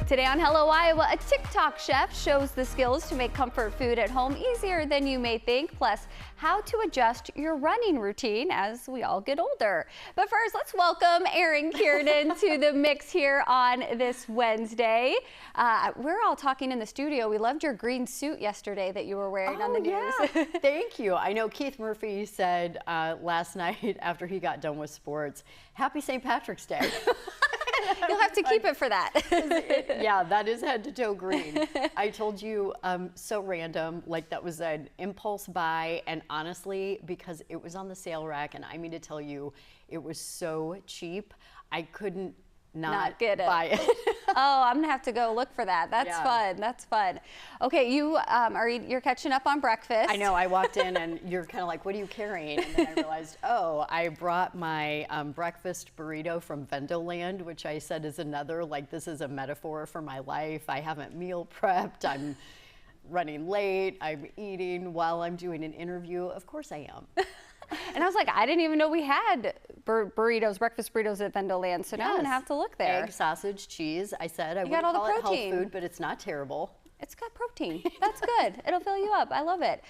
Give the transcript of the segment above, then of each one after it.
Today on Hello Iowa, a TikTok chef shows the skills to make comfort food at home easier than you may think, plus how to adjust your running routine as we all get older. But first, let's welcome Erin Kiernan to the mix here on this Wednesday. We're all talking in the studio. We loved your green suit yesterday that you were wearing on the news. Yeah. Thank you. I know Keith Murphy said last night after he got done with sports, Happy St. Patrick's Day. You'll have to keep it for that. Yeah, that is head to toe green. I told you, so random, like that was an impulse buy, and honestly, because it was on the sale rack, and I mean to tell you, it was so cheap, I couldn't not get it. buy it. Oh, I'm gonna have to go look for that. That's fun. That's fun. Okay, you're catching up on breakfast. I know. I walked in and you're kind of like, "What are you carrying?" And then I realized, oh, I brought my breakfast burrito from Vendoland, which I said is another, like, this is a metaphor for my life. I haven't meal prepped. I'm running late. I'm eating while I'm doing an interview. Of course I am. And I was like, I didn't even know we had breakfast burritos at Vendoland. So now I'm gonna have to look there. Egg, sausage, cheese. I said I wouldn't got all call the it protein. health food, but it's not terrible. It's got protein. That's good. It'll fill you up. I love it.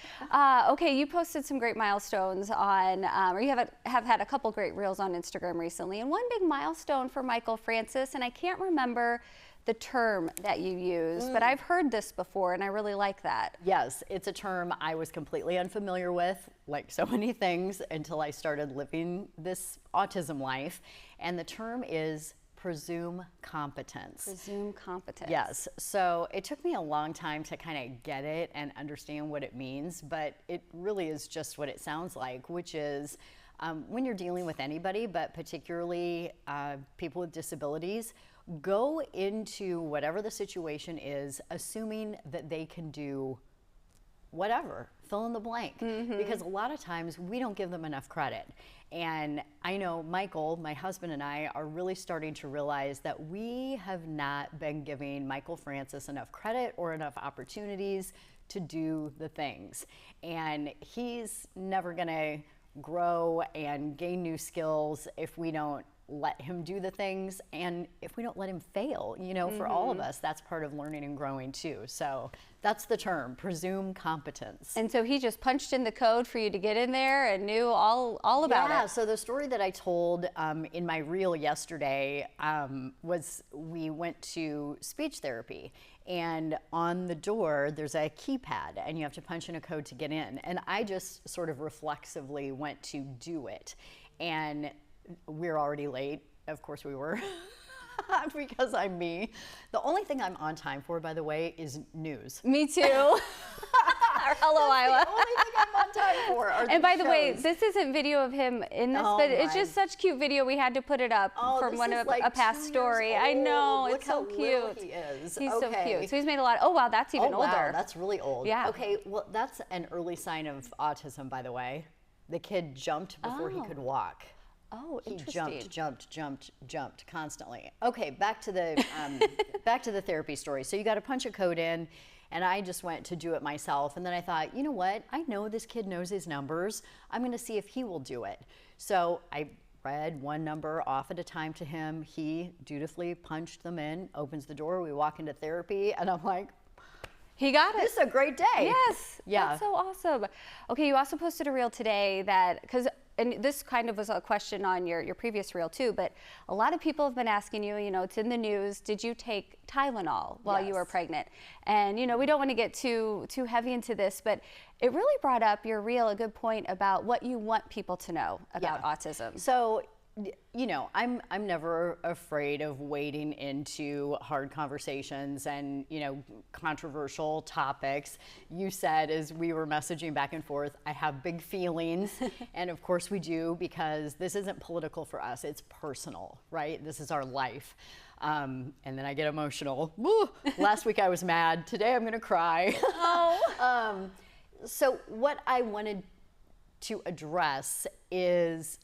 Okay, you posted some great milestones on, or you have had a couple great reels on Instagram recently, and one big milestone for Michael Francis, and I can't remember the term that you used, but I've heard this before, and I really like that. Yes, it's a term I was completely unfamiliar with, like so many things, until I started living this autism life, and the term is presume competence. Presume competence. Yes, so it took me a long time to kind of get it and understand what it means, but it really is just what it sounds like, which is when you're dealing with anybody, but particularly people with disabilities, go into whatever the situation is, assuming that they can do whatever, fill in the blank, because a lot of times we don't give them enough credit. And I know Michael, my husband, and I are really starting to realize that we have not been giving Michael Francis enough credit or enough opportunities to do the things. And he's never gonna grow and gain new skills if we don't let him do the things, and if we don't let him fail, you know, for all of us, that's part of learning and growing too. So that's the term, presume competence. And so he just punched in the code for you to get in there and knew all about it. Yeah, so the story that I told in my reel yesterday was we went to speech therapy, and on the door there's a keypad and you have to punch in a code to get in, and I just sort of reflexively went to do it, and we're already late. Of course we were, because I'm me. The only thing I'm on time for, by the way, is news. Me too. Or Hello Iowa. The only thing I'm on time for are And by the shows. way, this isn't video of him in this, but it's just such cute video. We had to put it up from one of like a past 2 story. years I know, old. it's so Look how little cute. he is. He's so Okay. cute. So he's made a lot. Oh wow, that's even older. Wow, that's really old. Yeah. Okay, well that's an early sign of autism, by the way. The kid jumped before he could walk. Oh, He interesting. jumped constantly. Okay, back to the back to the therapy story. So you got to punch a code in, and I just went to do it myself. And then I thought, you know what? I know this kid knows his numbers. I'm going to see if he will do it. So I read one number off at a time to him. He dutifully punched them in, opens the door. We walk into therapy, and I'm like, He got it. this is a great day. Yes. Yeah. That's so awesome. Okay, you also posted a reel today that, and this kind of was a question on your previous reel too, but a lot of people have been asking you, you know, it's in the news, did you take Tylenol while you were pregnant? And, you know, we don't want to get too heavy into this, but it really brought up your reel a good point about what you want people to know about autism. So, you know, I'm never afraid of wading into hard conversations and, you know, controversial topics. You said, as we were messaging back and forth, I have big feelings. And of course we do, because this isn't political for us. It's personal, right? This is our life. And then I get emotional. Woo! Last week I was mad. Today I'm going to cry. Oh. So what I wanted to address is,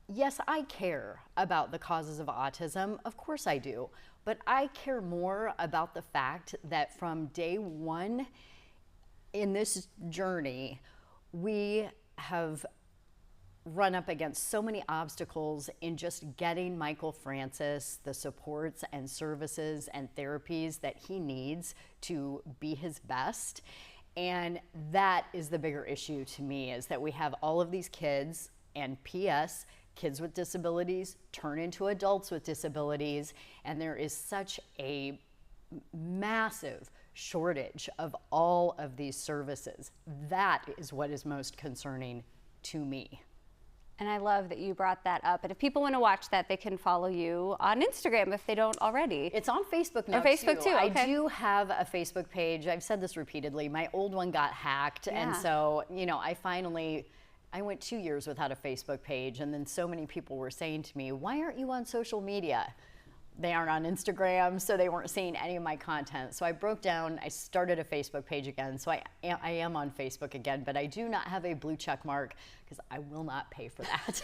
yes, I care about the causes of autism. Of course I do. But I care more about the fact that from day one in this journey, we have run up against so many obstacles in just getting Michael Francis the supports and services and therapies that he needs to be his best. And that is the bigger issue to me, is that we have all of these kids, and P.S., kids with disabilities turn into adults with disabilities, and there is such a massive shortage of all of these services. That is what is most concerning to me. And I love that you brought that up. And if people want to watch that, they can follow you on Instagram if they don't already. It's on Facebook now, Facebook too. Okay. I do have a Facebook page. I've said this repeatedly. My old one got hacked. Yeah. And so, you know, I went 2 years without a Facebook page. And then so many people were saying to me, why aren't you on social media? They aren't on Instagram, so they weren't seeing any of my content. So I broke down, I started a Facebook page again. So I am on Facebook again, but I do not have a blue check mark because I will not pay for that.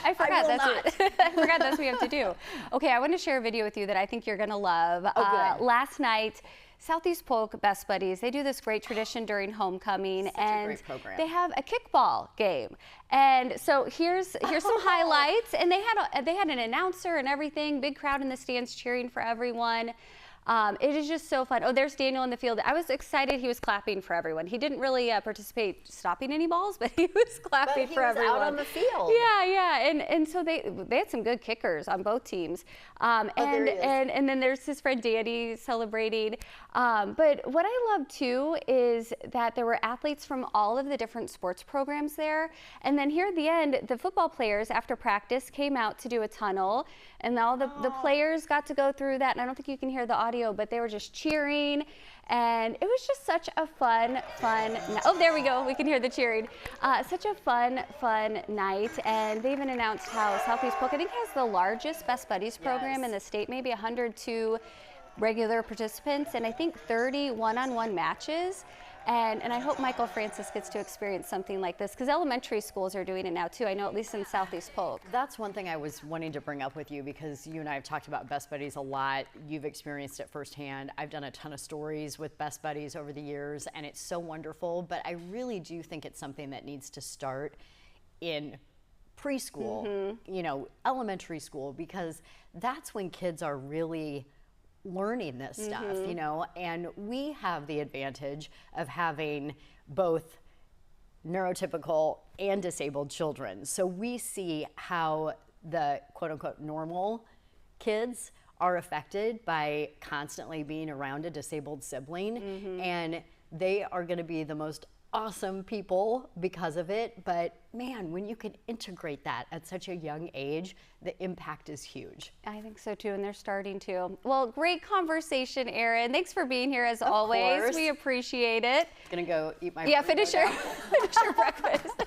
I forgot I forgot that's what we have to do. Okay, I want to share a video with you that I think you're going to love. Good. Last night, Southeast Polk Best Buddies, they do this great tradition during homecoming, Such and a great program. they have a kickball game. And so here's some highlights, and they had an announcer and everything, big crowd in the stands cheering for everyone. It is just so fun. Oh, there's Daniel in the field. I was excited. He was clapping for everyone. He didn't really participate stopping any balls, but he was clapping for everyone. Out on the field. Yeah. And so they had some good kickers on both teams. And then there's his friend Danny celebrating. But what I love too is that there were athletes from all of the different sports programs there. And then here at the end, the football players after practice came out to do a tunnel, and all the players got to go through that. And I don't think you can hear the audio, but they were just cheering, and it was just such a fun oh, there we go, we can hear the cheering. Such a fun night. And they even announced how Southeast Polk, I think, has the largest Best Buddies program in the state, maybe 102 regular participants and I think 30 one-on-one matches. And I hope Michael Francis gets to experience something like this, because elementary schools are doing it now too. I know, at least in Southeast Polk. That's one thing I was wanting to bring up with you, because you and I have talked about Best Buddies a lot. You've experienced it firsthand. I've done a ton of stories with Best Buddies over the years, and it's so wonderful. But I really do think it's something that needs to start in preschool, you know, elementary school, because that's when kids are really learning this stuff, you know, and we have the advantage of having both neurotypical and disabled children. So we see how the quote unquote normal kids are affected by constantly being around a disabled sibling, and they are going to be the most awesome people because of it. But man, when you can integrate that at such a young age, the impact is huge. I think so too, and they're starting to. Well, great conversation, Erin. Thanks for being here as always. Course. We appreciate it. Gonna go eat my finish your breakfast.